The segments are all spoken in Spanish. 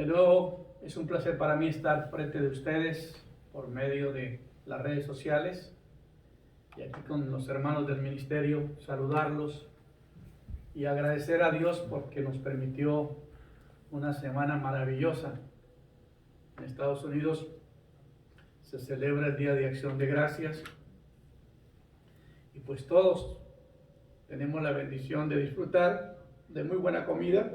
De nuevo, es un placer para mí estar frente de ustedes por medio de las redes sociales y aquí con los hermanos del ministerio, saludarlos y agradecer a Dios porque nos permitió una semana maravillosa. En Estados Unidos se celebra el Día de Acción de Gracias y pues todos tenemos la bendición de disfrutar de muy buena comida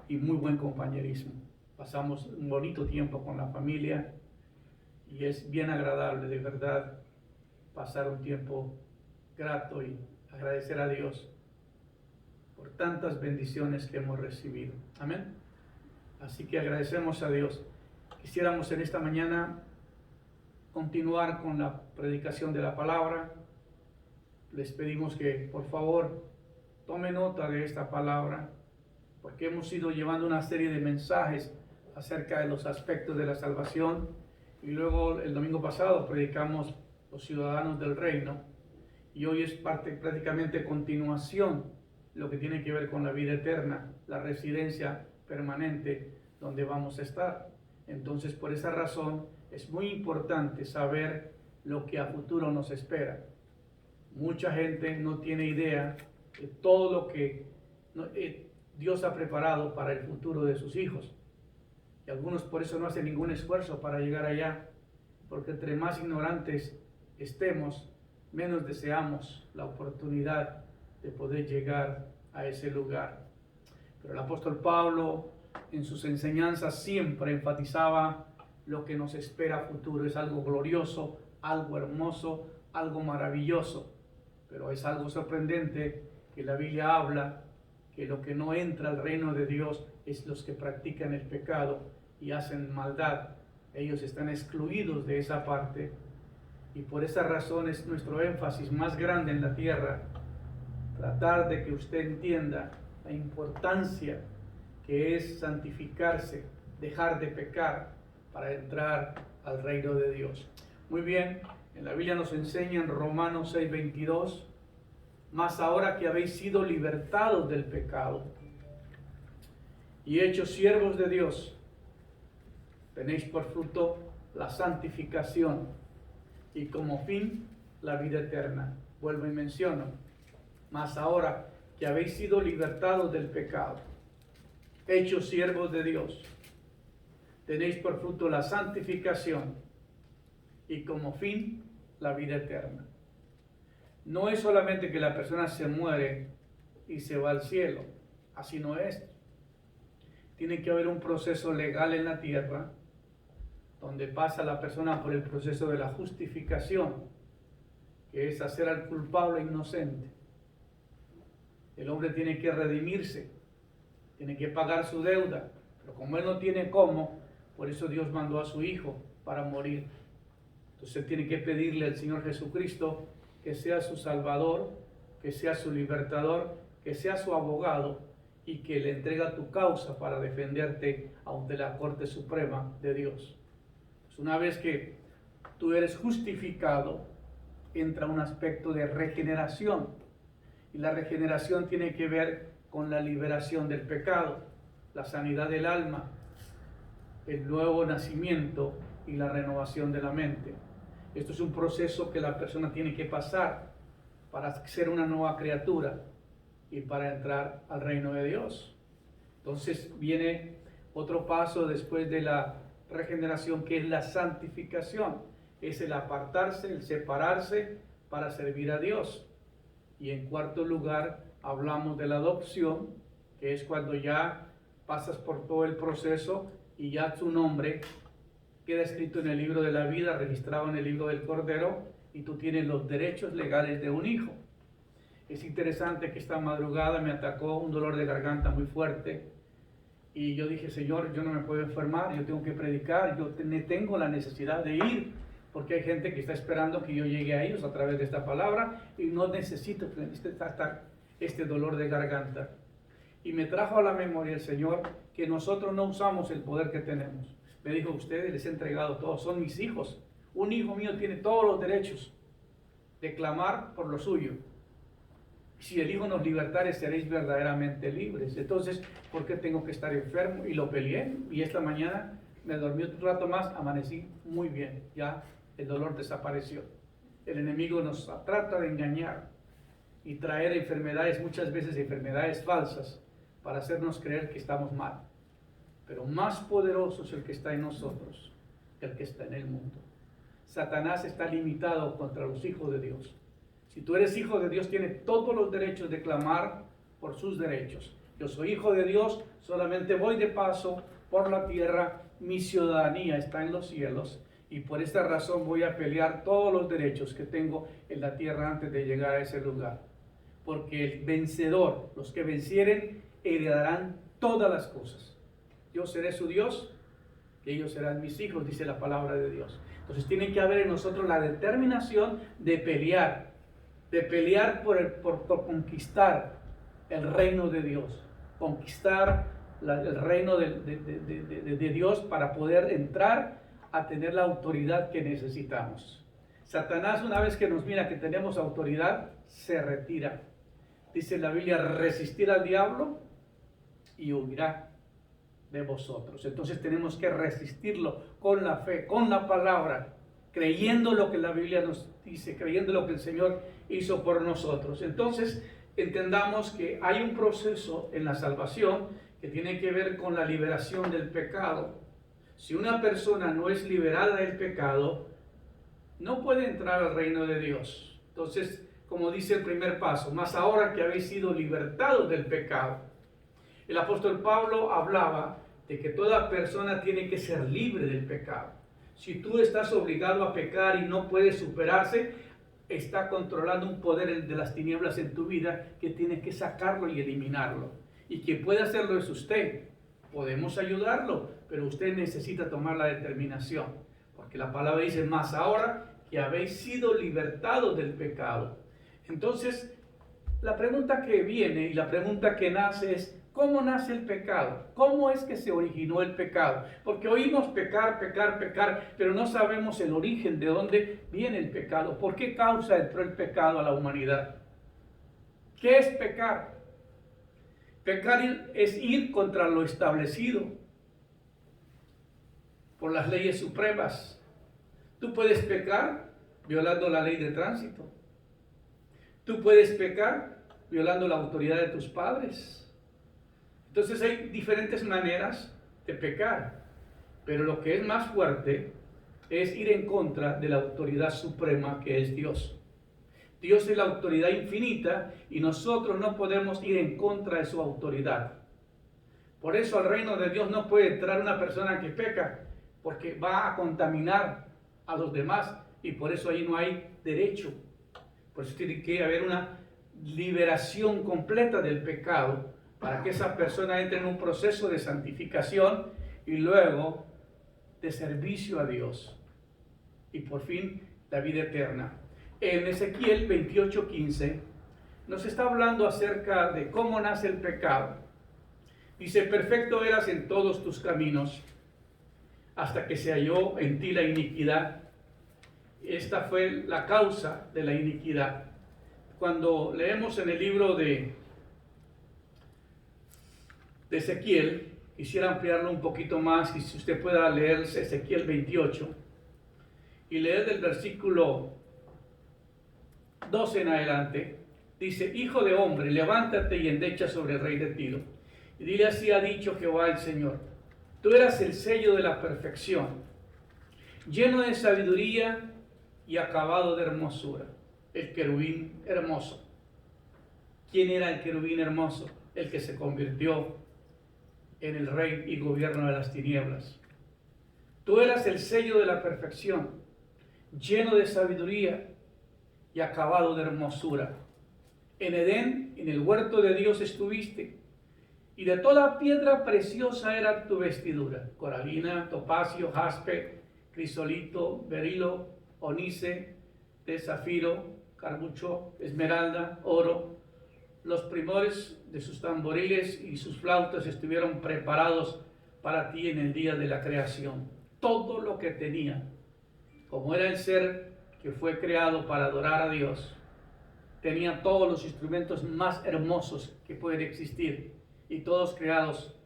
y muy buen compañerismo. Pasamos un bonito tiempo con la familia y es bien agradable, de verdad, pasar un tiempo grato y agradecer a Dios por tantas bendiciones que hemos recibido. Amén. Así que agradecemos a Dios. Quisiéramos en esta mañana continuar con la predicación de la palabra. Les pedimos que por favor tome nota de esta palabra, porque hemos ido llevando una serie de mensajes acerca de los aspectos de la salvación y luego el domingo pasado predicamos los ciudadanos del reino y hoy es prácticamente continuación lo que tiene que ver con la vida eterna, la residencia permanente donde vamos a estar. Entonces, por esa razón es muy importante saber lo que a futuro nos espera. Mucha gente no tiene idea de todo lo que Dios ha preparado para el futuro de sus hijos. Y algunos por eso no hacen ningún esfuerzo para llegar allá, porque entre más ignorantes estemos, menos deseamos la oportunidad de poder llegar a ese lugar. Pero el apóstol Pablo en sus enseñanzas siempre enfatizaba lo que nos espera a futuro. Es algo glorioso, algo hermoso, algo maravilloso. Pero es algo sorprendente que la Biblia habla que lo que no entra al reino de Dios es los que practican el pecado y hacen maldad. Ellos están excluidos de esa parte y por esa razón es nuestro énfasis más grande en la tierra, tratar de que usted entienda la importancia que es santificarse, dejar de pecar para entrar al reino de Dios. Muy bien, en la Biblia nos enseña en Romanos 6:22, mas ahora que habéis sido libertados del pecado y hechos siervos de Dios, tenéis por fruto la santificación y como fin la vida eterna. Vuelvo y menciono, mas ahora que habéis sido libertados del pecado, hechos siervos de Dios, tenéis por fruto la santificación y como fin la vida eterna. No es solamente que la persona se muere y se va al cielo, así no es. Tiene que haber un proceso legal en la tierra donde pasa la persona por el proceso de la justificación, que es hacer al culpable inocente. El hombre tiene que redimirse, tiene que pagar su deuda, pero como él no tiene cómo, por eso Dios mandó a su Hijo para morir. Entonces él tiene que pedirle al Señor Jesucristo que sea su Salvador, que sea su libertador, que sea su abogado y que le entrega tu causa para defenderte ante la Corte Suprema de Dios. Pues una vez que tú eres justificado, entra un aspecto de regeneración. Y la regeneración tiene que ver con la liberación del pecado, la sanidad del alma, el nuevo nacimiento y la renovación de la mente. Esto es un proceso que la persona tiene que pasar para ser una nueva criatura y para entrar al reino de Dios. Entonces viene otro paso después de la regeneración, que es la santificación. Es el apartarse, el separarse para servir a Dios. Y en cuarto lugar, hablamos de la adopción, que es cuando ya pasas por todo el proceso y ya tu nombre queda escrito en el libro de la vida, registrado en el libro del Cordero, y tú tienes los derechos legales de un hijo. Es interesante que esta madrugada me atacó un dolor de garganta muy fuerte, y yo dije, Señor, yo no me puedo enfermar, yo tengo que predicar, yo tengo la necesidad de ir, porque hay gente que está esperando que yo llegue a ellos a través de esta palabra, y no necesito este dolor de garganta. Y me trajo a la memoria el Señor que nosotros no usamos el poder que tenemos. Me dijo, ustedes les he entregado todo, son mis hijos. Un hijo mío tiene todos los derechos de clamar por lo suyo. Si el Hijo nos libertare, seréis verdaderamente libres. Entonces, ¿por qué tengo que estar enfermo? Y lo peleé, y esta mañana me dormí un rato más, amanecí muy bien, ya el dolor desapareció. El enemigo nos trata de engañar y traer enfermedades, muchas veces enfermedades falsas, para hacernos creer que estamos mal. Pero más poderoso es el que está en nosotros que el que está en el mundo. Satanás está limitado contra los hijos de Dios. Si tú eres hijo de Dios, tienes todos los derechos de clamar por sus derechos. Yo soy hijo de Dios, solamente voy de paso por la tierra, mi ciudadanía está en los cielos, y por esta razón voy a pelear todos los derechos que tengo en la tierra antes de llegar a ese lugar. Porque el vencedor, los que vencieren, heredarán todas las cosas. Yo seré su Dios, y ellos serán mis hijos, dice la palabra de Dios. Entonces tiene que haber en nosotros la determinación de pelear por conquistar el reino de Dios, conquistar el reino de Dios para poder entrar a tener la autoridad que necesitamos. Satanás, una vez que nos mira que tenemos autoridad, se retira. Dice la Biblia, resistir al diablo y huirá de vosotros. Entonces tenemos que resistirlo con la fe, con la palabra, creyendo lo que la Biblia nos dice, creyendo lo que el Señor hizo por nosotros. Entonces entendamos que hay un proceso en la salvación que tiene que ver con la liberación del pecado. Si una persona no es liberada del pecado, no puede entrar al reino de Dios. Entonces, como dice el primer paso, más ahora que habéis sido libertados del pecado. El apóstol Pablo hablaba de que toda persona tiene que ser libre del pecado. Si tú estás obligado a pecar y no puedes superarse, está controlando un poder de las tinieblas en tu vida que tienes que sacarlo y eliminarlo. Y quien puede hacerlo es usted. Podemos ayudarlo, pero usted necesita tomar la determinación. Porque la palabra dice, más ahora que habéis sido libertados del pecado. Entonces, la pregunta que viene y la pregunta que nace es, ¿cómo nace el pecado? ¿Cómo es que se originó el pecado? Porque oímos pecar, pecar, pecar, pero no sabemos el origen de dónde viene el pecado. ¿Por qué causa entró el pecado a la humanidad? ¿Qué es pecar? Pecar es ir contra lo establecido por las leyes supremas. Tú puedes pecar violando la ley de tránsito. Tú puedes pecar violando la autoridad de tus padres. Entonces hay diferentes maneras de pecar, pero lo que es más fuerte es ir en contra de la autoridad suprema que es Dios. Dios es la autoridad infinita y nosotros no podemos ir en contra de su autoridad. Por eso al reino de Dios no puede entrar una persona que peca, porque va a contaminar a los demás y por eso ahí no hay derecho. Por eso tiene que haber una liberación completa del pecado para que esa persona entre en un proceso de santificación y luego de servicio a Dios y por fin la vida eterna. En Ezequiel 28:15 nos está hablando acerca de cómo nace el pecado. Dice, perfecto eras en todos tus caminos hasta que se halló en ti la iniquidad. Esta fue la causa de la iniquidad. Cuando leemos en el libro de Ezequiel, quisiera ampliarlo un poquito más y si usted pueda leer Ezequiel 28 y leer del versículo 12 en adelante, dice, hijo de hombre, levántate y endecha sobre el rey de Tiro y dile, así ha dicho Jehová el Señor, tú eras el sello de la perfección, lleno de sabiduría y acabado de hermosura, el querubín hermoso. ¿Quién era el querubín hermoso? El que se convirtió en el rey y gobierno de las tinieblas. Tú eras el sello de la perfección, lleno de sabiduría y acabado de hermosura. En Edén, en el huerto de Dios estuviste, y de toda piedra preciosa era tu vestidura, coralina, topacio, jaspe, crisolito, berilo, onice, de zafiro, carbucho, esmeralda, oro. Los primores de sus tamboriles y sus flautas estuvieron preparados para ti en el día de la creación. Todo lo que tenía, como era el ser que fue creado para adorar a Dios, tenía todos los instrumentos más hermosos que pueden existir, y todos creados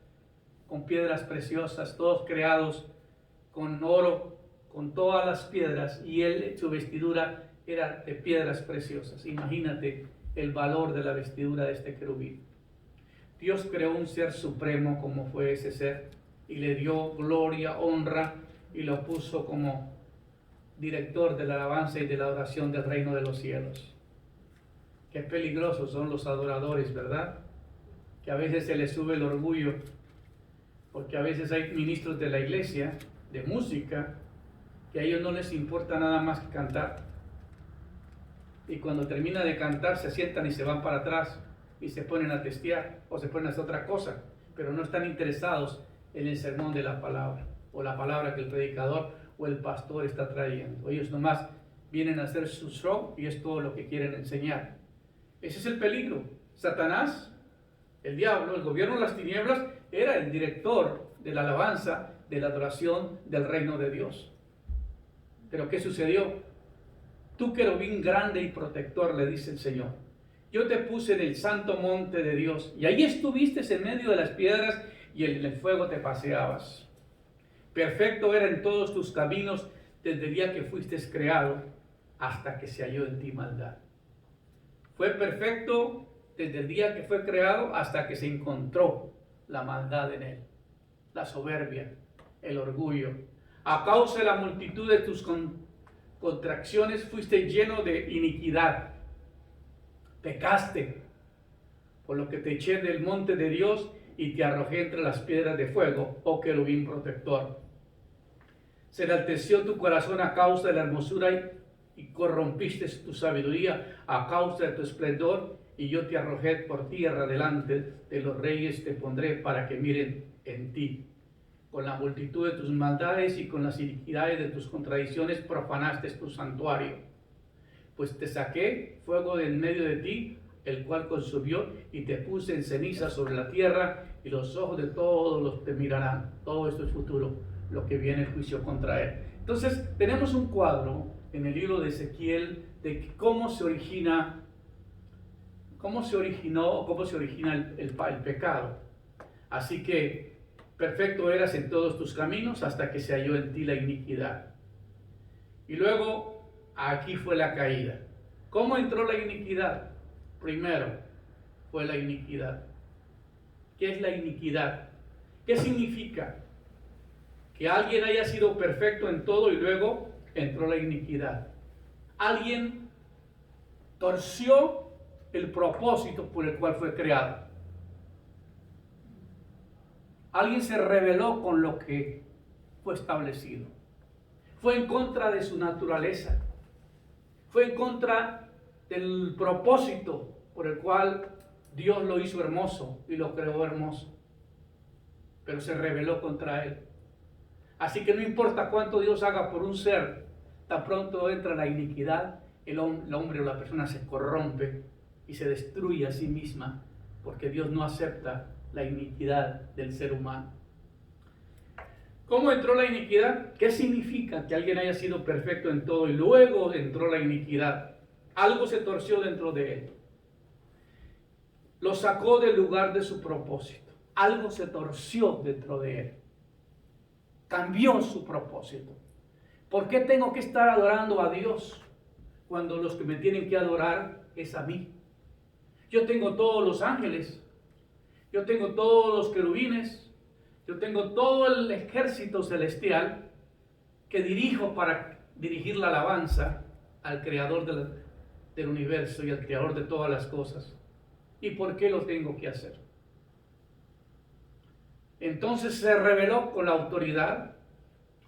con piedras preciosas, todos creados con oro, con todas las piedras, y su vestidura era de piedras preciosas. Imagínate el valor de la vestidura de este querubín. Dios creó un ser supremo como fue ese ser, y le dio gloria, honra, y lo puso como director de la alabanza y de la adoración del reino de los cielos. Qué peligrosos son los adoradores, ¿verdad? Que a veces se les sube el orgullo, porque a veces hay ministros de la iglesia, de música, que a ellos no les importa nada más que cantar. Y cuando termina de cantar se sientan y se van para atrás y se ponen a testear o se ponen a hacer otra cosa, pero no están interesados en el sermón de la palabra o la palabra que el predicador o el pastor está trayendo. Ellos nomás vienen a hacer su show y es todo lo que quieren enseñar. Ese es el peligro. Satanás, el diablo, el gobierno de las tinieblas, era el director de la alabanza, de la adoración del reino de Dios. Pero ¿qué sucedió? Tú, querubín grande y protector, le dice el Señor, yo te puse en el santo monte de Dios, y ahí estuviste en medio de las piedras, y en el fuego te paseabas. Perfecto era en todos tus caminos desde el día que fuiste creado hasta que se halló en ti maldad. Fue perfecto desde el día que fue creado hasta que se encontró la maldad en él, la soberbia, el orgullo. A causa de la multitud de tus contracciones fuiste lleno de iniquidad. Pecaste, por lo que te eché del monte de Dios y te arrojé entre las piedras de fuego, oh querubín protector. Se enalteció tu corazón a causa de la hermosura y corrompiste tu sabiduría a causa de tu esplendor, y yo te arrojé por tierra delante de los reyes, te pondré para que miren en ti. Con la multitud de tus maldades y con las iniquidades de tus contradicciones profanaste tu santuario. Pues te saqué fuego de en medio de ti, el cual consumió, y te puse en ceniza sobre la tierra, y los ojos de todos los te mirarán. Todo esto es futuro, lo que viene el juicio contra él. Entonces tenemos un cuadro en el libro de Ezequiel de cómo se origina el pecado. Así que perfecto eras en todos tus caminos hasta que se halló en ti la iniquidad. Y luego aquí fue la caída. ¿Cómo entró la iniquidad? Primero fue la iniquidad. ¿Qué es la iniquidad? ¿Qué significa? Que alguien haya sido perfecto en todo y luego entró la iniquidad. Alguien torció el propósito por el cual fue creado. Alguien se rebeló con lo que fue establecido. Fue en contra de su naturaleza. Fue en contra del propósito por el cual Dios lo hizo hermoso y lo creó hermoso. Pero se rebeló contra él. Así que no importa cuánto Dios haga por un ser, tan pronto entra la iniquidad, el hombre o la persona se corrompe y se destruye a sí misma, porque Dios no acepta la iniquidad del ser humano. ¿Cómo entró la iniquidad? ¿Qué significa que alguien haya sido perfecto en todo y luego entró la iniquidad? Algo se torció dentro de él. Lo sacó del lugar de su propósito. Algo se torció dentro de él. Cambió su propósito. ¿Por qué tengo que estar adorando a Dios cuando los que me tienen que adorar es a mí? Yo tengo todos los ángeles, yo tengo todos los querubines, yo tengo todo el ejército celestial que dirijo para dirigir la alabanza al creador del universo y al creador de todas las cosas. ¿Y por qué lo tengo que hacer? Entonces se rebeló con la autoridad,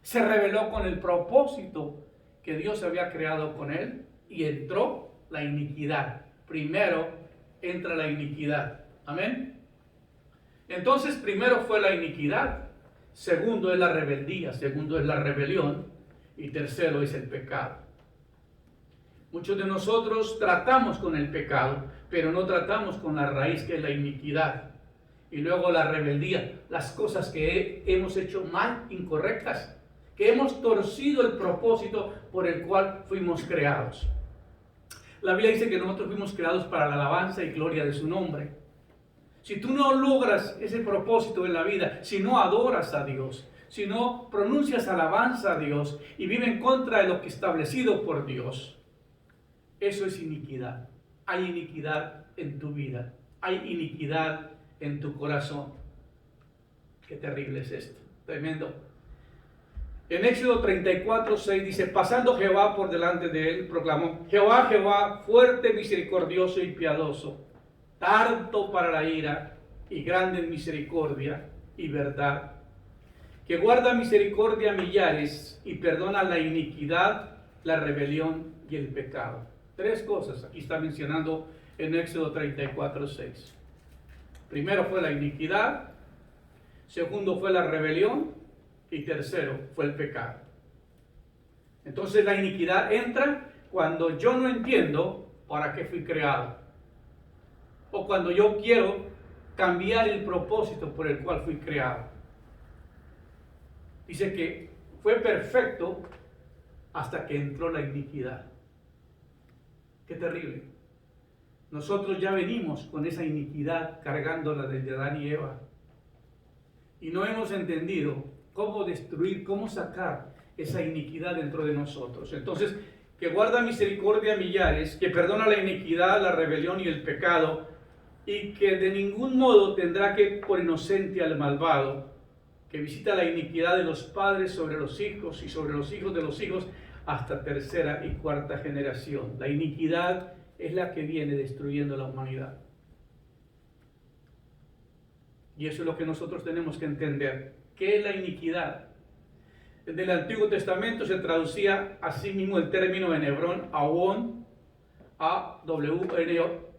se rebeló con el propósito que Dios había creado con él y entró la iniquidad. Primero entra la iniquidad. Amén. Entonces primero fue la iniquidad, segundo es la rebeldía, segundo es la rebelión y tercero es el pecado. Muchos de nosotros tratamos con el pecado, pero no tratamos con la raíz que es la iniquidad. Y luego la rebeldía, las cosas que hemos hecho mal, incorrectas, que hemos torcido el propósito por el cual fuimos creados. La Biblia dice que nosotros fuimos creados para la alabanza y gloria de su nombre. Si tú no logras ese propósito en la vida, si no adoras a Dios, si no pronuncias alabanza a Dios y vives en contra de lo que es establecido por Dios, eso es iniquidad. Hay iniquidad en tu vida, hay iniquidad en tu corazón. Qué terrible es esto, tremendo. En Éxodo 34:6 dice: pasando Jehová por delante de él, proclamó: Jehová, Jehová, fuerte, misericordioso y piadoso, tardo para la ira y grande en misericordia y verdad, que guarda misericordia a millares y perdona la iniquidad, la rebelión y el pecado. Tres cosas aquí está mencionando en Éxodo 34:6. Primero fue la iniquidad, segundo fue la rebelión y tercero fue el pecado. Entonces la iniquidad entra cuando yo no entiendo para qué fui creado, o cuando yo quiero cambiar el propósito por el cual fui creado. Dice que fue perfecto hasta que entró la iniquidad. Qué terrible. Nosotros ya venimos con esa iniquidad cargándola desde Adán y Eva. Y no hemos entendido cómo destruir, cómo sacar esa iniquidad dentro de nosotros. Entonces, que guarda misericordia a millares, que perdona la iniquidad, la rebelión y el pecado, y que de ningún modo tendrá que por inocente al malvado, que visita la iniquidad de los padres sobre los hijos y sobre los hijos de los hijos hasta tercera y cuarta generación. La iniquidad es la que viene destruyendo la humanidad. Y eso es lo que nosotros tenemos que entender. ¿Qué es la iniquidad? En el Antiguo Testamento se traducía así mismo el término en hebrón, awon, A-W-N-O-N,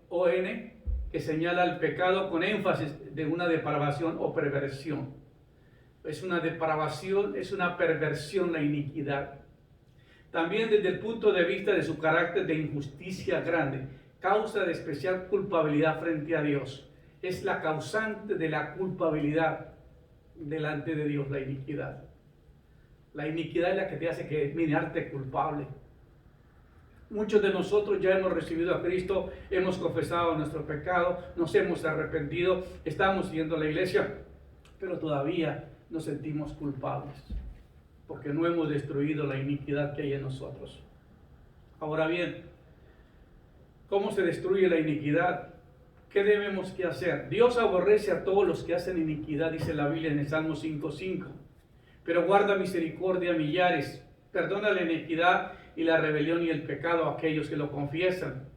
que señala el pecado con énfasis de una depravación o perversión. Es una depravación, es una perversión la iniquidad. También desde el punto de vista de su carácter de injusticia grande, causa de especial culpabilidad frente a Dios. Es la causante de la culpabilidad delante de Dios, la iniquidad. La iniquidad es la que te hace que mirarte culpable. Muchos de nosotros ya hemos recibido a Cristo, hemos confesado nuestro pecado, nos hemos arrepentido, estamos siguiendo la iglesia, pero todavía nos sentimos culpables, porque no hemos destruido la iniquidad que hay en nosotros. Ahora bien, ¿cómo se destruye la iniquidad? ¿Qué debemos que hacer? Dios aborrece a todos los que hacen iniquidad, dice la Biblia en el Salmo 5:5, pero guarda misericordia a millares, perdona la iniquidad y la rebelión y el pecado a aquellos que lo confiesan.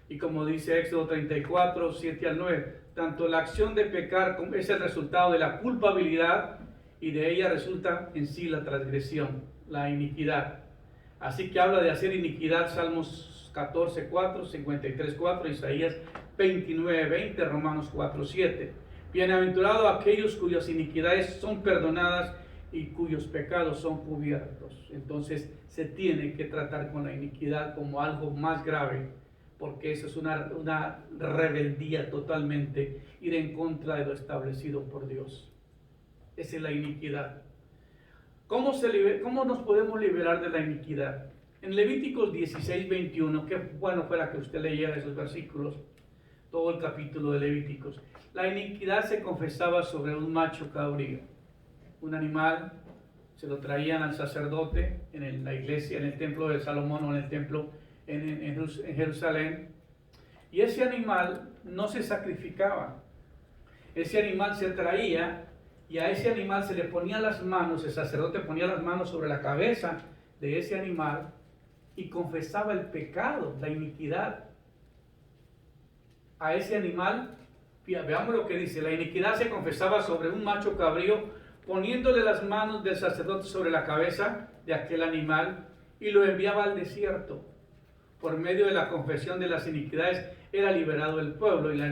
Y como dice Éxodo 34:7-9, tanto la acción de pecar es el resultado de la culpabilidad, y de ella resulta en sí la transgresión, la iniquidad. Así que habla de hacer iniquidad, Salmos 14:4, 53:4, Isaías 29:20, Romanos 4:7. Bienaventurados aquellos cuyas iniquidades son perdonadas y cuyos pecados son cubiertos. Entonces se tiene que tratar con la iniquidad como algo más grave, porque eso es una rebeldía totalmente, ir en contra de lo establecido por Dios. Esa es la iniquidad. ¿Cómo nos podemos liberar de la iniquidad? En Levíticos 16:21, que bueno fuera que usted leyera esos versículos, todo el capítulo de Levíticos. La iniquidad se confesaba sobre un macho cabrío, un animal, se lo traían al sacerdote en la iglesia, en el templo de Salomón o en el templo en Jerusalén, y ese animal no se sacrificaba, ese animal se traía y a ese animal se le ponía las manos, el sacerdote ponía las manos sobre la cabeza de ese animal y confesaba el pecado, la iniquidad a ese animal. Veamos lo que dice: la iniquidad se confesaba sobre un macho cabrío, poniéndole las manos del sacerdote sobre la cabeza de aquel animal y lo enviaba al desierto. Por medio de la confesión de las iniquidades era liberado el pueblo, y la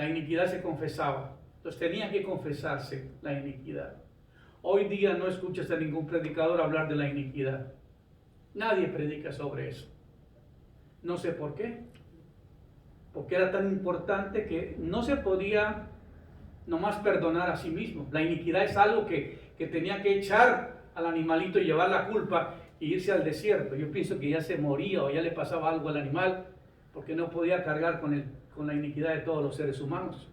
iniquidad se confesaba. Entonces tenía que confesarse la iniquidad. Hoy día no escuchas a ningún predicador hablar de la iniquidad. Nadie predica sobre eso. No sé por qué. Porque era tan importante que no se podía nomás perdonar a sí mismo. La iniquidad es algo que tenía que echar al animalito y llevar la culpa e irse al desierto. Yo pienso que ya se moría o ya le pasaba algo al animal porque no podía cargar con la iniquidad de todos los seres humanos.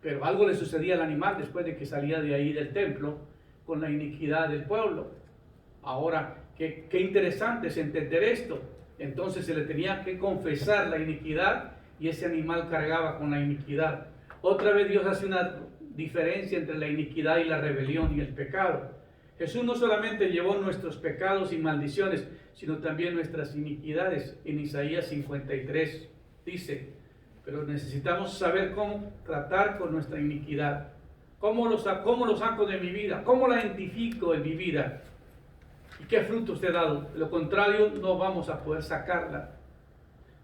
Pero algo le sucedía al animal después de que salía de ahí del templo con la iniquidad del pueblo. Ahora, qué interesante es entender esto. Entonces se le tenía que confesar la iniquidad y ese animal cargaba con la iniquidad. Otra vez Dios hace una diferencia entre la iniquidad y la rebelión y el pecado. Jesús no solamente llevó nuestros pecados y maldiciones, sino también nuestras iniquidades. En Isaías 53 dice, pero necesitamos saber cómo tratar con nuestra iniquidad. ¿Cómo lo saco de mi vida? ¿Cómo la identifico en mi vida? ¿Y qué frutos te he dado? De lo contrario, no vamos a poder sacarla.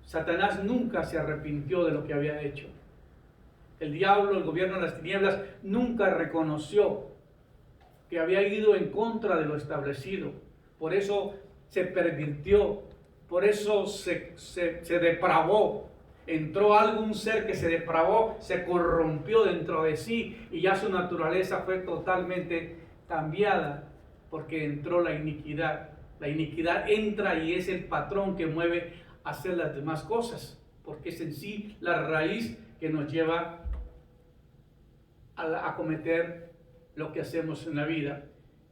Satanás nunca se arrepintió de lo que había hecho. El diablo, el gobierno de las tinieblas, nunca reconoció que había ido en contra de lo establecido. Por eso se pervirtió, por eso se depravó. Entró algún ser que se depravó, se corrompió dentro de sí y ya su naturaleza fue totalmente cambiada porque entró la iniquidad. La iniquidad entra y es el patrón que mueve a hacer las demás cosas, porque es en sí la raíz que nos lleva a cometer lo que hacemos en la vida.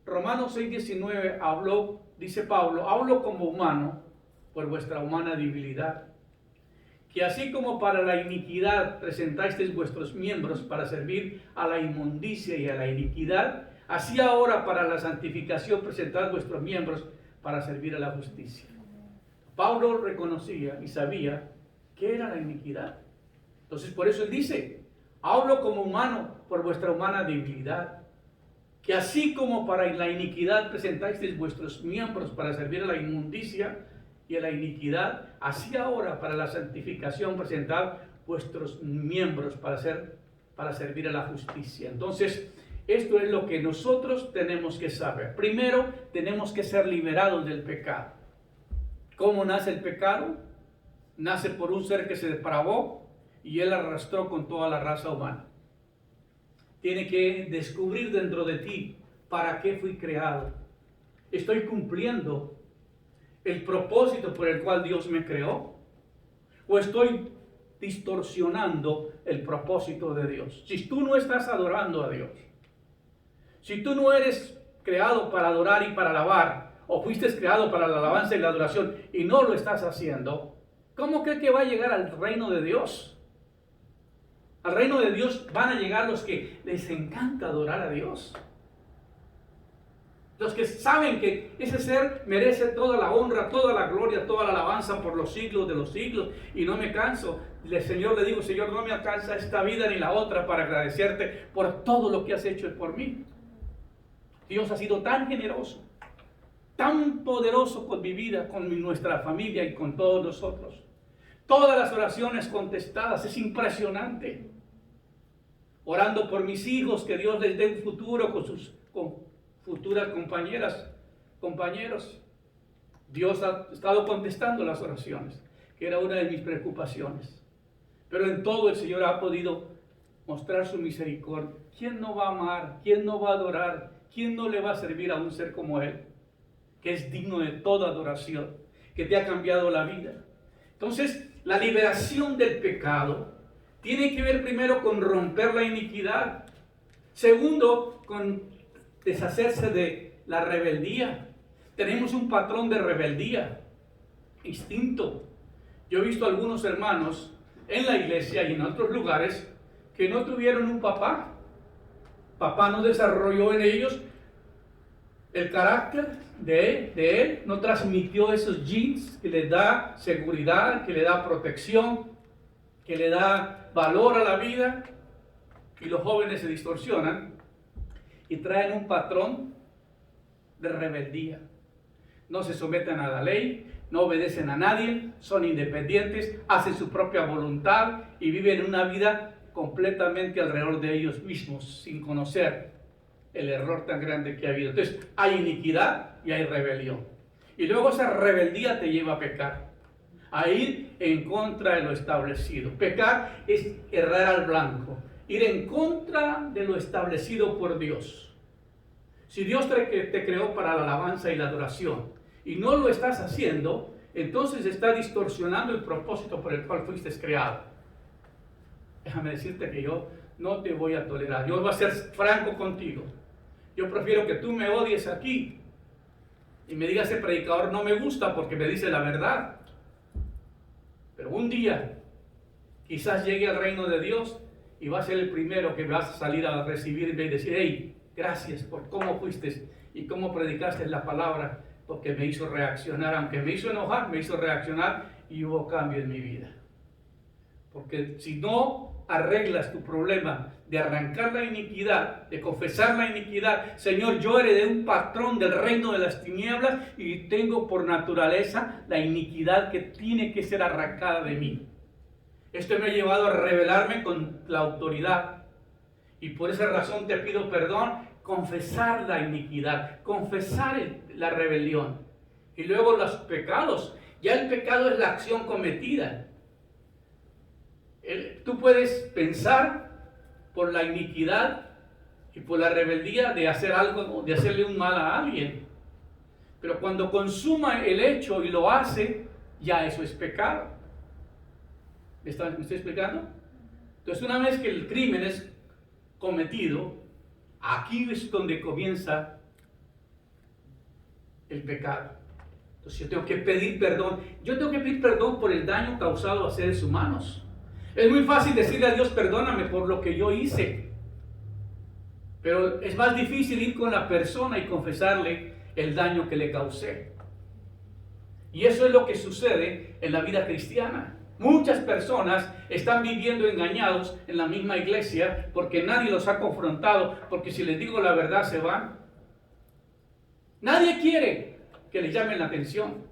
Romanos 6:19 dice Pablo, hablo como humano por vuestra humana debilidad, que así como para la iniquidad presentasteis vuestros miembros para servir a la inmundicia y a la iniquidad, así ahora para la santificación presentad vuestros miembros para servir a la justicia. Pablo reconocía y sabía qué era la iniquidad. Entonces por eso él dice, hablo como humano por vuestra humana debilidad, que así como para la iniquidad presentasteis vuestros miembros para servir a la inmundicia y a la iniquidad, así ahora para la santificación presentad vuestros miembros para servir a la justicia. Entonces, esto es lo que nosotros tenemos que saber. Primero, tenemos que ser liberados del pecado. ¿Cómo nace el pecado? Nace por un ser que se depravó y él arrastró con toda la raza humana. Tiene que descubrir dentro de ti para qué fui creado. Estoy cumpliendo el propósito por el cual Dios me creó, o estoy distorsionando el propósito de Dios. Si tú no estás adorando a Dios, si tú no eres creado para adorar y para alabar, o fuiste creado para la alabanza y la adoración y no lo estás haciendo, ¿cómo cree que va a llegar al reino de Dios? Al reino de Dios van a llegar los que les encanta adorar a Dios. Los que saben que ese ser merece toda la honra, toda la gloria, toda la alabanza por los siglos de los siglos. Y no me canso. Señor, le digo, Señor, no me alcanza esta vida ni la otra para agradecerte por todo lo que has hecho por mí. Dios ha sido tan generoso, tan poderoso con mi vida, con nuestra familia y con todos nosotros. Todas las oraciones contestadas, es impresionante. Orando por mis hijos, que Dios les dé un futuro con futuras compañeros. Dios ha estado contestando las oraciones, que era una de mis preocupaciones. Pero en todo el Señor ha podido mostrar su misericordia. ¿Quién no va a amar? ¿Quién no va a adorar? ¿Quién no le va a servir a un ser como Él? Que es digno de toda adoración, que te ha cambiado la vida. Entonces, la liberación del pecado tiene que ver primero con romper la iniquidad. Segundo, con deshacerse de la rebeldía. Tenemos un patrón de rebeldía, instinto. Yo he visto a algunos hermanos en la iglesia y en otros lugares que no tuvieron un papá. Papá no desarrolló en ellos el carácter de él, no transmitió esos genes que le da seguridad, que le da protección, que le da valor a la vida, y los jóvenes se distorsionan y traen un patrón de rebeldía. No se someten a la ley, no obedecen a nadie, son independientes, hacen su propia voluntad y viven una vida completamente alrededor de ellos mismos, sin conocer el error tan grande que ha habido. Entonces, hay iniquidad y hay rebelión. Y luego esa rebeldía te lleva a pecar, a ir en contra de lo establecido. Pecar es errar al blanco, ir en contra de lo establecido por Dios. Si Dios te creó para la alabanza y la adoración y no lo estás haciendo, entonces está distorsionando el propósito por el cual fuiste creado. Déjame decirte que yo no te voy a tolerar. Yo voy a ser franco contigo. Yo prefiero que tú me odies aquí y me digas, ese predicador no me gusta porque me dice la verdad. Pero un día quizás llegue al reino de Dios y va a ser el primero que vas a salir a recibirme y decir, hey, gracias por cómo fuiste y cómo predicaste la palabra, porque me hizo reaccionar. Aunque me hizo enojar, me hizo reaccionar y hubo cambio en mi vida. Porque si no arreglas tu problema de arrancar la iniquidad, de confesar la iniquidad, Señor, yo heredé un patrón del reino de las tinieblas y tengo por naturaleza la iniquidad que tiene que ser arrancada de mí. Esto me ha llevado a rebelarme con la autoridad y por esa razón te pido perdón, confesar la iniquidad, confesar la rebelión y luego los pecados. Ya el pecado es la acción cometida. Tú puedes pensar por la iniquidad y por la rebeldía de hacer algo, de hacerle un mal a alguien. Pero cuando consuma el hecho y lo hace, ya eso es pecado. ¿Me estoy explicando? Entonces, una vez que el crimen es cometido, aquí es donde comienza el pecado. Entonces, yo tengo que pedir perdón. Yo tengo que pedir perdón por el daño causado a seres humanos. Es muy fácil decirle a Dios, perdóname por lo que yo hice. Pero es más difícil ir con la persona y confesarle el daño que le causé. Y eso es lo que sucede en la vida cristiana. Muchas personas están viviendo engañados en la misma iglesia porque nadie los ha confrontado, porque si les digo la verdad se van. Nadie quiere que les llamen la atención.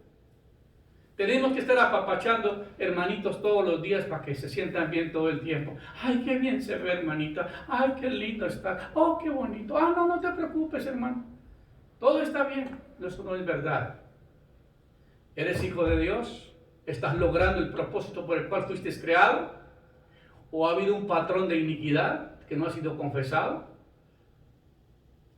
Tenemos que estar apapachando hermanitos todos los días para que se sientan bien todo el tiempo. Ay, qué bien se ve, hermanita. Ay, qué lindo está. Oh, qué bonito. Ah, no, no te preocupes, hermano. Todo está bien. Eso no es verdad. ¿Eres hijo de Dios? ¿Estás logrando el propósito por el cual fuiste creado? ¿O ha habido un patrón de iniquidad que no ha sido confesado?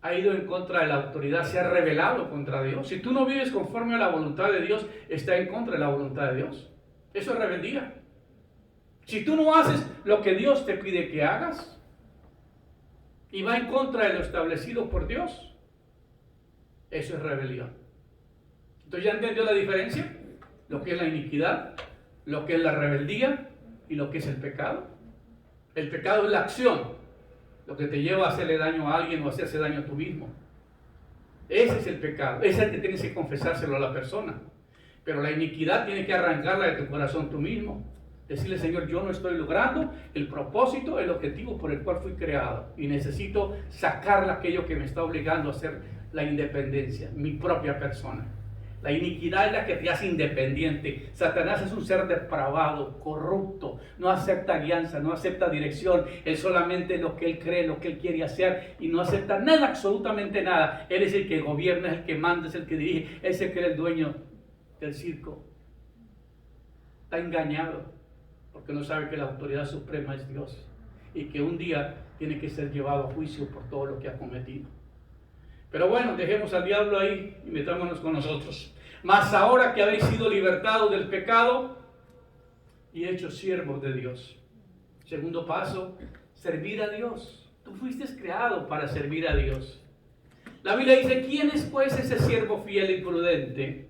¿Ha ido en contra de la autoridad? ¿Se ha rebelado contra Dios? Si tú no vives conforme a la voluntad de Dios, está en contra de la voluntad de Dios. Eso es rebeldía. Si tú no haces lo que Dios te pide que hagas y va en contra de lo establecido por Dios, eso es rebelión. Entonces, ¿ya entendió la diferencia? Lo que es la iniquidad, lo que es la rebeldía y lo que es el pecado. El pecado es la acción, lo que te lleva a hacerle daño a alguien o a hacerse daño a tú mismo. Ese es el pecado, ese es el que tienes que confesárselo a la persona. Pero la iniquidad tienes que arrancarla de tu corazón tú mismo. Decirle, Señor, yo no estoy logrando el propósito, el objetivo por el cual fui creado. Y necesito sacarle aquello que me está obligando a hacer la independencia, mi propia persona. La iniquidad es la que te hace independiente. Satanás es un ser depravado, corrupto, no acepta alianza, no acepta dirección. Él solamente lo que él cree, lo que él quiere hacer y no acepta nada, absolutamente nada. Él es el que gobierna, es el que manda, es el que dirige, es el que es el dueño del circo. Está engañado porque no sabe que la autoridad suprema es Dios y que un día tiene que ser llevado a juicio por todo lo que ha cometido. Pero bueno, dejemos al diablo ahí y metámonos con nosotros. Mas ahora que habéis sido libertados del pecado y hechos siervos de Dios. Segundo paso, servir a Dios. Tú fuiste creado para servir a Dios. La Biblia dice, ¿quién es pues ese siervo fiel y prudente,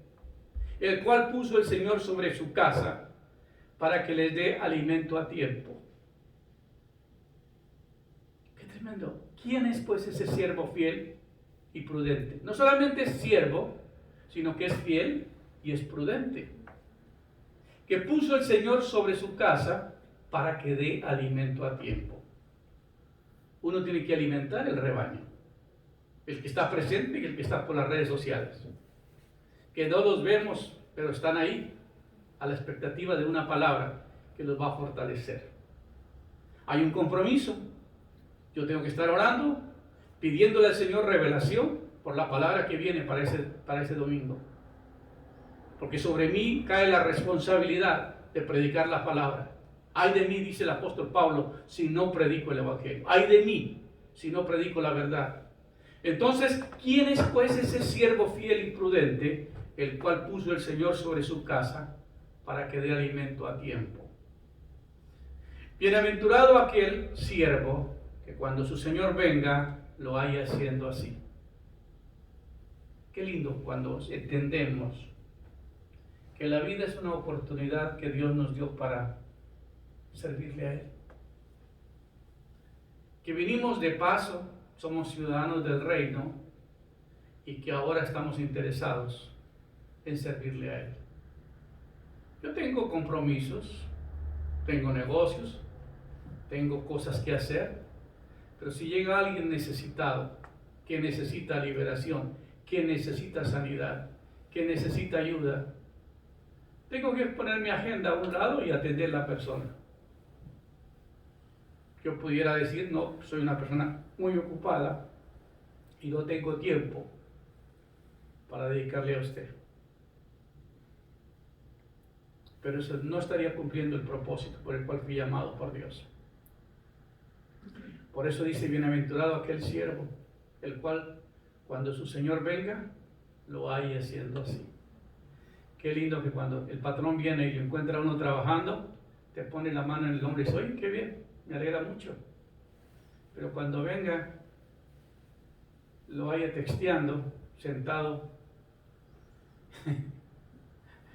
el cual puso el Señor sobre su casa para que les dé alimento a tiempo? Qué tremendo. ¿Quién es pues ese siervo fiel y prudente? No solamente es siervo, sino que es fiel y es prudente. Que puso el Señor sobre su casa para que dé alimento a tiempo. Uno tiene que alimentar el rebaño. El que está presente y el que está por las redes sociales. Que no los vemos, pero están ahí a la expectativa de una palabra que los va a fortalecer. Hay un compromiso. Yo tengo que estar orando, pidiéndole al Señor revelación por la palabra que viene para ese domingo. Porque sobre mí cae la responsabilidad de predicar la palabra. Ay de mí, dice el apóstol Pablo, si no predico el evangelio. Ay de mí, si no predico la verdad. Entonces, ¿quién es pues ese siervo fiel y prudente, el cual puso el Señor sobre su casa para que dé alimento a tiempo? Bienaventurado aquel siervo que cuando su Señor venga lo haya haciendo así. Qué lindo cuando entendemos que la vida es una oportunidad que Dios nos dio para servirle a Él. Que vinimos de paso, somos ciudadanos del reino y que ahora estamos interesados en servirle a Él. Yo tengo compromisos, tengo negocios, tengo cosas que hacer, pero si llega alguien necesitado, que necesita liberación, que necesita sanidad, que necesita ayuda, tengo que poner mi agenda a un lado y atender a la persona. Yo pudiera decir, no, soy una persona muy ocupada y no tengo tiempo para dedicarle a usted. Pero eso no estaría cumpliendo el propósito por el cual fui llamado por Dios. Por eso dice, bienaventurado aquel siervo, el cual cuando su Señor venga, lo haya haciendo así. Qué lindo que cuando el patrón viene y lo encuentra a uno trabajando, te pone la mano en el hombro y dice, oye, qué bien, me alegra mucho. Pero cuando venga, lo haya texteando, sentado.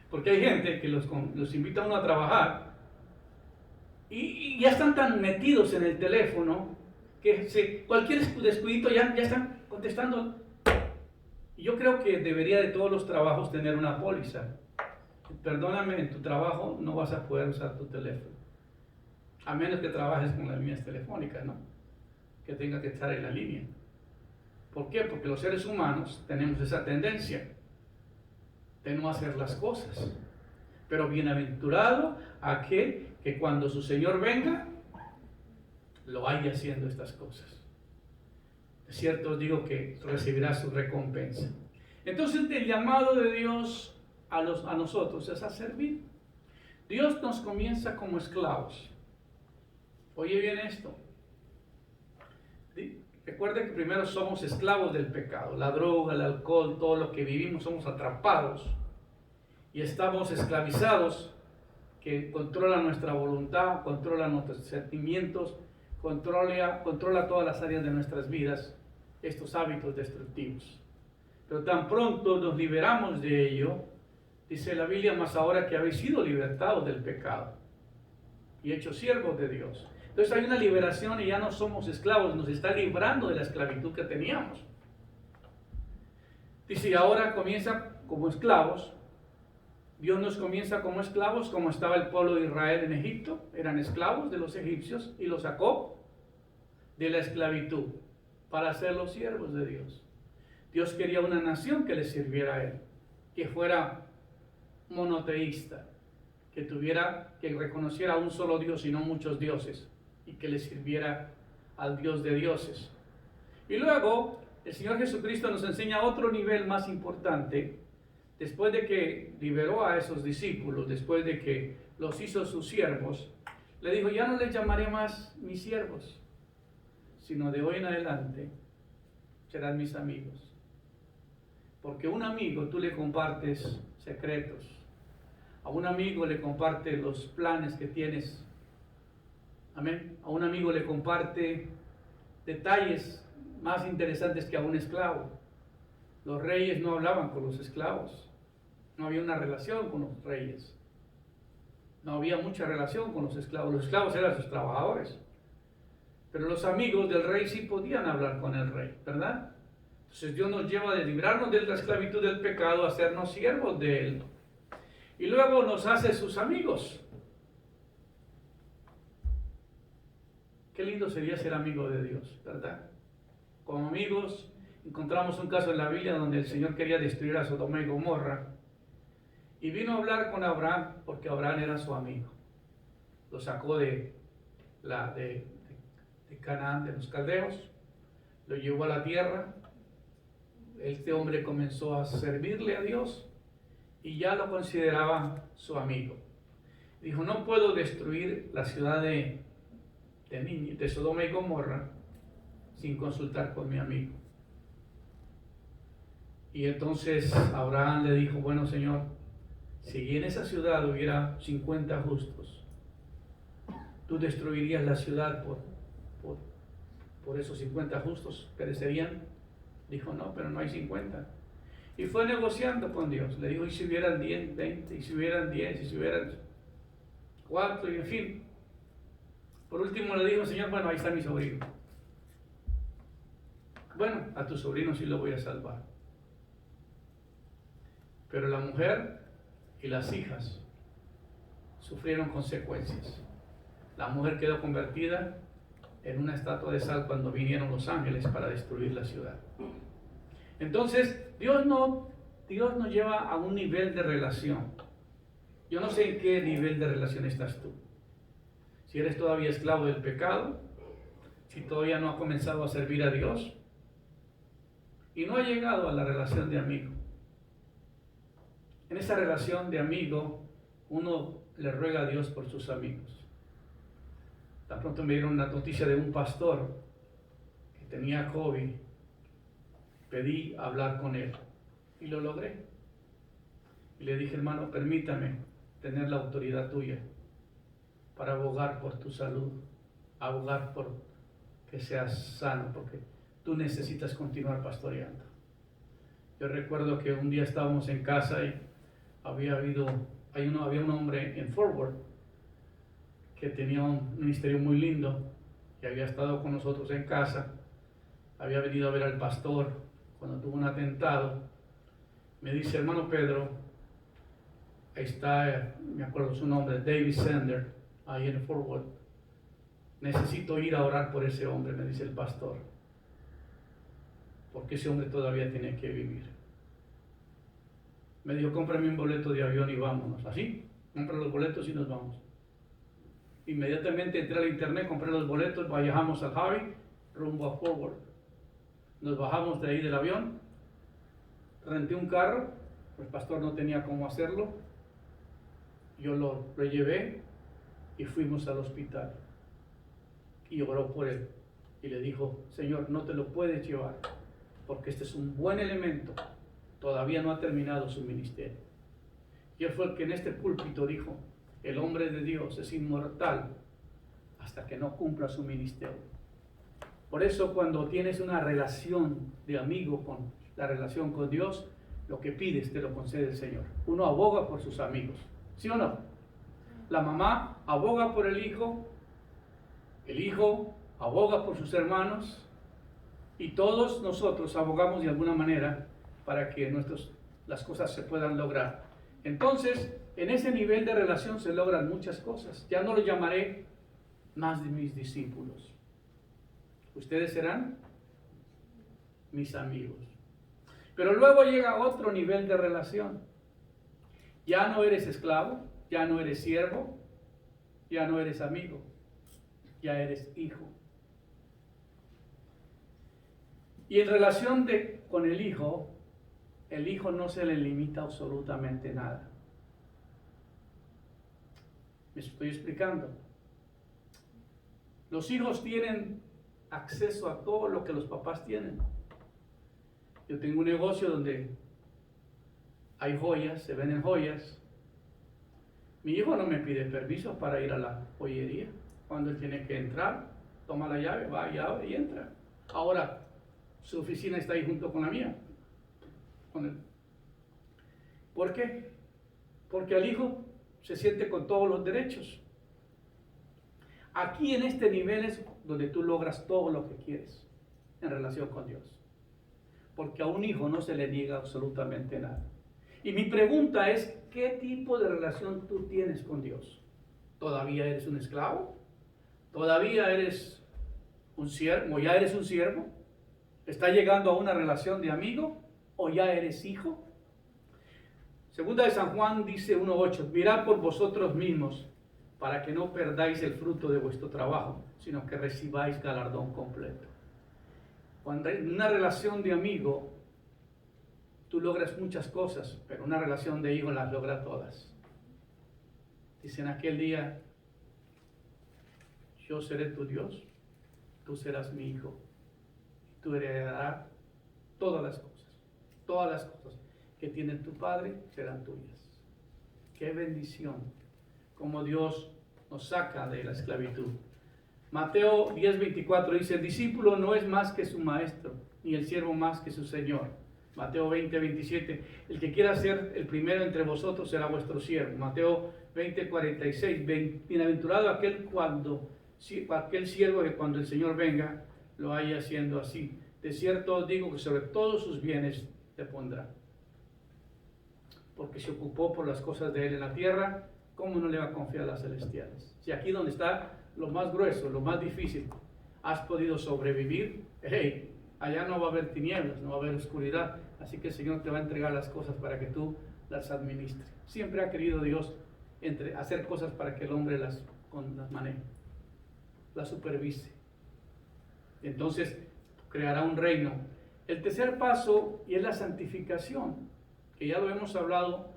Porque hay gente que los invita a uno a trabajar y ya están tan metidos en el teléfono que cualquier descuidito ya están contestando. Y yo creo que debería de todos los trabajos tener una póliza. Perdóname, en tu trabajo no vas a poder usar tu teléfono. A menos que trabajes con las líneas telefónicas, ¿no? Que tenga que estar en la línea. ¿Por qué? Porque los seres humanos tenemos esa tendencia de no hacer las cosas. Pero bienaventurado aquel que cuando su Señor venga, lo haya haciendo estas cosas. Es cierto, os digo que recibirá su recompensa. Entonces, el llamado de Dios a nosotros es a servir. Dios nos comienza como esclavos. Oye bien esto. Recuerda que primero somos esclavos del pecado. La droga, el alcohol, todo lo que vivimos, somos atrapados. Y estamos esclavizados, que controla nuestra voluntad, controla nuestros sentimientos, controla todas las áreas de nuestras vidas, estos hábitos destructivos. Pero tan pronto nos liberamos de ello, dice la Biblia, más ahora que habéis sido libertados del pecado y hechos siervos de Dios. Entonces hay una liberación y ya no somos esclavos, nos está librando de la esclavitud que teníamos. Dice, ahora comienza como esclavos. Dios nos comienza como esclavos, como estaba el pueblo de Israel en Egipto, eran esclavos de los egipcios y los sacó de la esclavitud para hacerlos siervos de Dios. Dios quería una nación que le sirviera a Él, que fuera monoteísta, que reconociera a un solo Dios y no muchos dioses, y que le sirviera al Dios de dioses. Y luego el Señor Jesucristo nos enseña otro nivel más importante. Después de que liberó a esos discípulos, después de que los hizo sus siervos, le dijo, ya no les llamaré más mis siervos, sino de hoy en adelante serán mis amigos. Porque a un amigo tú le compartes secretos, a un amigo le comparte los planes que tienes, amén, a un amigo le comparte detalles más interesantes que a un esclavo. Los reyes no hablaban con los esclavos, no había una relación con los reyes, no había mucha relación con los esclavos eran sus trabajadores, pero los amigos del rey sí podían hablar con el rey, ¿verdad? Entonces Dios nos lleva de librarnos de la esclavitud del pecado a hacernos siervos de Él, y luego nos hace sus amigos. Qué lindo sería ser amigo de Dios, ¿verdad? Como amigos, encontramos un caso en la Biblia donde el Señor quería destruir a Sodoma y Gomorra y vino a hablar con Abraham porque Abraham era su amigo. Lo sacó de Canaán, de los caldeos, lo llevó a la tierra. Este hombre comenzó a servirle a Dios y ya lo consideraba su amigo. Dijo, no puedo destruir la ciudad de Sodoma y Gomorra sin consultar con mi amigo. Y entonces Abraham le dijo, bueno, Señor, si en esa ciudad hubiera 50 justos, ¿tú destruirías la ciudad por esos 50 justos? ¿Perecerían? Dijo, no, pero no hay 50. Y fue negociando con Dios. Le dijo, ¿y si hubieran 10, 20? ¿Y si hubieran 10? ¿Y si hubieran 4? Y en fin. Por último le dijo, Señor, bueno, ahí está mi sobrino. Bueno, a tu sobrino sí lo voy a salvar. Pero la mujer y las hijas sufrieron consecuencias. La mujer quedó convertida en una estatua de sal cuando vinieron los ángeles para destruir la ciudad. Entonces, Dios nos lleva a un nivel de relación. Yo no sé en qué nivel de relación estás tú. Si eres todavía esclavo del pecado, si todavía no has comenzado a servir a Dios y no ha llegado a la relación de amigo. En esa relación de amigo, uno le ruega a Dios por sus amigos. Tan pronto me dieron una noticia de un pastor que tenía COVID. Pedí hablar con él y lo logré. Y le dije, hermano, permítame tener la autoridad tuya para abogar por tu salud, abogar por que seas sano, porque tú necesitas continuar pastoreando. Yo recuerdo que un día estábamos en casa y había un hombre en Fort Worth que tenía un ministerio muy lindo, que había estado con nosotros en casa, había venido a ver al pastor cuando tuvo un atentado. Me dice, hermano Pedro, ahí está, me acuerdo su nombre, David Sander, ahí en Fort Worth. Necesito ir a orar por ese hombre, me dice el pastor, porque ese hombre todavía tiene que vivir. Me dijo, cómprame un boleto de avión y vámonos. Así, compra los boletos y nos vamos. Inmediatamente entré al internet, compré los boletos, viajamos al Javi, rumbo a Fort Worth. Nos bajamos de ahí del avión, renté un carro, el pastor no tenía cómo hacerlo, yo lo llevé y fuimos al hospital. Y oró por él y le dijo, Señor, no te lo puedes llevar, porque este es un buen elemento, todavía no ha terminado su ministerio. Y él fue el que en este púlpito dijo, el hombre de Dios es inmortal hasta que no cumpla su ministerio. Por eso cuando tienes una relación de amigo con la relación con Dios, lo que pides te lo concede el Señor. Uno aboga por sus amigos, ¿sí o no? La mamá aboga por el hijo aboga por sus hermanos, y todos nosotros abogamos de alguna manera para que las cosas se puedan lograr. Entonces, en ese nivel de relación se logran muchas cosas. Ya no lo llamaré más de mis discípulos. Ustedes serán mis amigos. Pero luego llega otro nivel de relación. Ya no eres esclavo, ya no eres siervo, ya no eres amigo, ya eres hijo. Y en relación con el hijo no se le limita absolutamente nada. ¿Me estoy explicando? Los hijos tienen acceso a todo lo que los papás tienen. Yo tengo un negocio donde hay joyas, se venden joyas. Mi hijo no me pide permiso para ir a la joyería. Cuando él tiene que entrar, toma la llave, va y abre y entra. Ahora, su oficina está ahí junto con la mía. ¿Por qué? Porque el hijo se siente con todos los derechos. Aquí en este nivel es donde tú logras todo lo que quieres en relación con Dios. Porque a un hijo no se le niega absolutamente nada. Y mi pregunta es, ¿qué tipo de relación tú tienes con Dios? ¿Todavía eres un esclavo? ¿Todavía eres un siervo? ¿O ya eres un siervo? ¿Está llegando a una relación de amigo? ¿O ya eres hijo? Segunda de San Juan dice 1:8, mirad por vosotros mismos, para que no perdáis el fruto de vuestro trabajo, sino que recibáis galardón completo. Cuando en una relación de amigo, tú logras muchas cosas, pero una relación de hijo las logra todas. Dice en aquel día, yo seré tu Dios, tú serás mi hijo, y tú heredarás todas las cosas, todas las cosas que tiene tu Padre serán tuyas. ¡Qué bendición! Como Dios nos saca de la esclavitud. Mateo 10:24 dice, el discípulo no es más que su maestro, ni el siervo más que su señor. Mateo 20:27, el que quiera ser el primero entre vosotros será vuestro siervo. Mateo 20:46, bienaventurado aquel siervo que cuando el Señor venga lo haya haciendo así. De cierto os digo que sobre todos sus bienes te pondrá. Porque se ocupó por las cosas de él en la tierra, ¿cómo no le va a confiar las celestiales? Si aquí donde está lo más grueso, lo más difícil, has podido sobrevivir, hey, allá no va a haber tinieblas, no va a haber oscuridad, así que el Señor te va a entregar las cosas para que tú las administres. Siempre ha querido Dios hacer cosas para que el hombre las maneje, las supervise. Entonces creará un reino. El tercer paso y es la santificación, que ya lo hemos hablado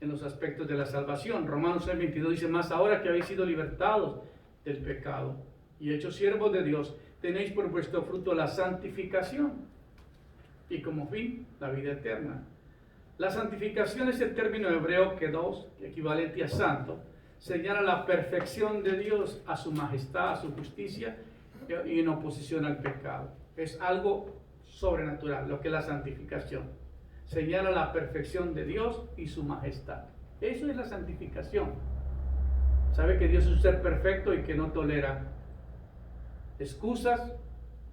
en los aspectos de la salvación. Romanos 6:22 dice, más ahora que habéis sido libertados del pecado y hechos siervos de Dios, tenéis por vuestro fruto la santificación y como fin la vida eterna. La santificación es el término hebreo kedos, equivalente a santo, señala la perfección de Dios, a su majestad, a su justicia y en oposición al pecado. Es algo sobrenatural lo que es la santificación. Señala la perfección de Dios y su majestad. Eso es la santificación. Sabe que Dios es un ser perfecto y que no tolera excusas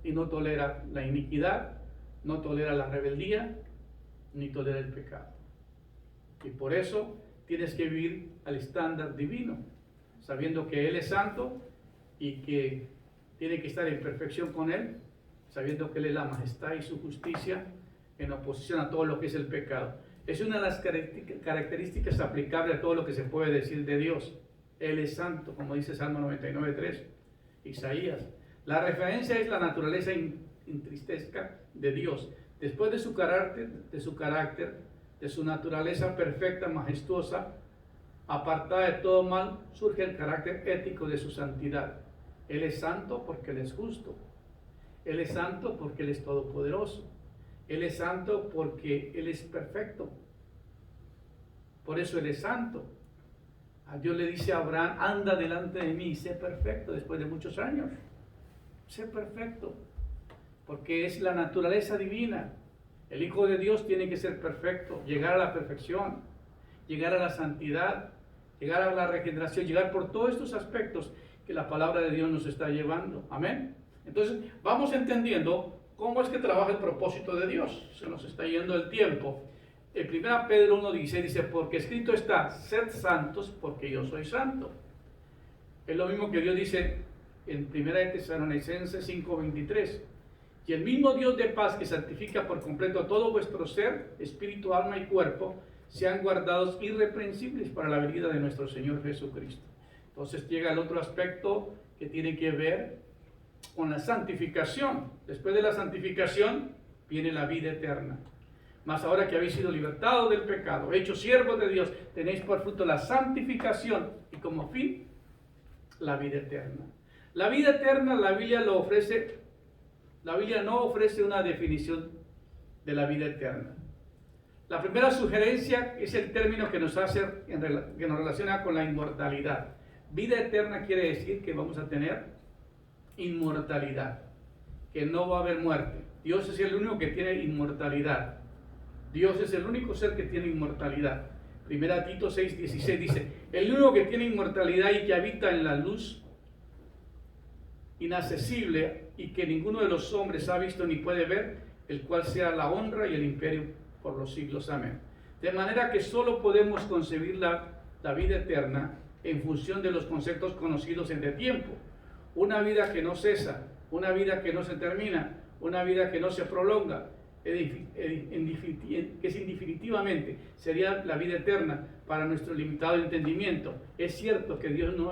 y no tolera la iniquidad, no tolera la rebeldía, ni tolera el pecado. Y por eso tienes que vivir al estándar divino, sabiendo que Él es santo y que tiene que estar en perfección con Él, sabiendo que Él es la majestad y su justicia en oposición a todo lo que es el pecado. Es una de las características aplicables a todo lo que se puede decir de Dios. Él es santo, como dice Salmo 99:3, Isaías. La referencia es la naturaleza intrínseca de Dios. Después de su carácter, de su naturaleza perfecta, majestuosa, apartada de todo mal, surge el carácter ético de su santidad. Él es santo porque Él es justo. Él es santo porque Él es todopoderoso. Él es santo porque Él es perfecto. Por eso Él es santo. A Dios le dice a Abraham, anda delante de mí y sé perfecto después de muchos años. Sé perfecto. Porque es la naturaleza divina. El Hijo de Dios tiene que ser perfecto, llegar a la perfección, llegar a la santidad, llegar a la regeneración, llegar por todos estos aspectos que la palabra de Dios nos está llevando. Amén. Entonces, vamos entendiendo cómo es que trabaja el propósito de Dios. Se nos está yendo el tiempo. En 1 Pedro 1:16 dice, porque escrito está, sed santos porque yo soy santo. Es lo mismo que Dios dice en 1 Tesalonicenses 5:23. Y el mismo Dios de paz que santifica por completo todo vuestro ser, espíritu, alma y cuerpo, sean guardados irreprensibles para la venida de nuestro Señor Jesucristo. Entonces llega el otro aspecto que tiene que ver con la santificación. Después de la santificación viene la vida eterna. Mas ahora que habéis sido libertados del pecado, hechos siervos de Dios, tenéis por fruto la santificación y como fin la vida eterna. La vida eterna, la Biblia lo ofrece. La Biblia no ofrece una definición de la vida eterna. La primera sugerencia es el término que nos relaciona con la inmortalidad. Vida eterna quiere decir que vamos a tener inmortalidad, que no va a haber muerte. Dios es el único que tiene inmortalidad. Dios es el único ser que tiene inmortalidad. Primera Tito 6:16 dice, el único que tiene inmortalidad y que habita en la luz inaccesible y que ninguno de los hombres ha visto ni puede ver, el cual sea la honra y el imperio por los siglos. Amén. De manera que solo podemos concebir la vida eterna en función de los conceptos conocidos en el tiempo. Una vida que no cesa, una vida que no se termina, una vida que no se prolonga, que es indefinitivamente sería la vida eterna para nuestro limitado entendimiento. Es cierto que Dios no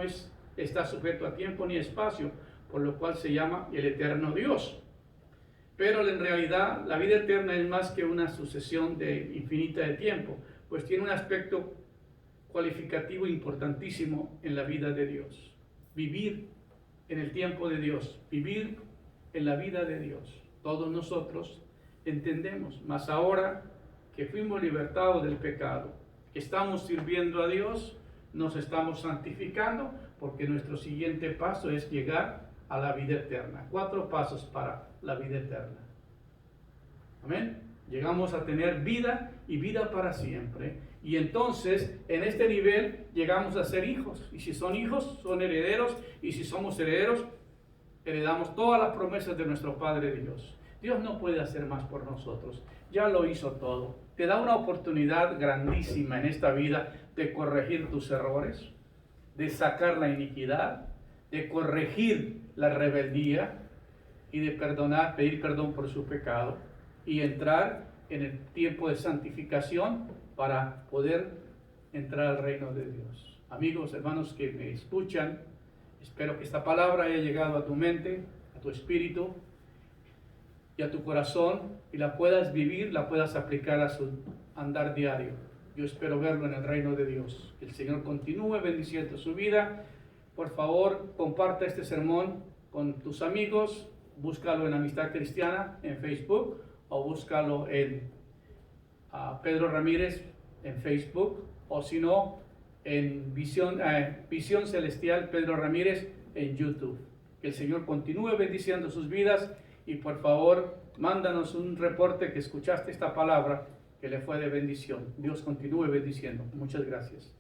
está sujeto a tiempo ni espacio, por lo cual se llama el eterno Dios. Pero en realidad la vida eterna es más que una sucesión infinita de tiempo, pues tiene un aspecto cualificativo importantísimo en la vida de Dios. Vivir en el tiempo de Dios, vivir en la vida de Dios. Todos nosotros entendemos, mas ahora que fuimos libertados del pecado, que estamos sirviendo a Dios, nos estamos santificando, porque nuestro siguiente paso es llegar a la vida eterna. 4 pasos para la vida eterna. Amén. Llegamos a tener vida y vida para siempre. Y entonces, en este nivel, llegamos a ser hijos. Y si son hijos, son herederos. Y si somos herederos, heredamos todas las promesas de nuestro Padre Dios. Dios no puede hacer más por nosotros. Ya lo hizo todo. Te da una oportunidad grandísima en esta vida de corregir tus errores, de sacar la iniquidad, de corregir la rebeldía y de perdonar, pedir perdón por su pecado y entrar en el tiempo de santificación para poder entrar al reino de Dios. Amigos, hermanos que me escuchan, espero que esta palabra haya llegado a tu mente, a tu espíritu y a tu corazón y la puedas vivir, la puedas aplicar a su andar diario. Yo espero verlo en el reino de Dios. Que el Señor continúe bendiciendo su vida. Por favor, comparta este sermón con tus amigos. Búscalo en Amistad Cristiana en Facebook o búscalo en Pedro Ramírez en Facebook, o si no, en Visión Celestial Pedro Ramírez en YouTube. Que el Señor continúe bendiciendo sus vidas y por favor, mándanos un reporte que escuchaste esta palabra que le fue de bendición. Dios continúe bendiciendo. Muchas gracias.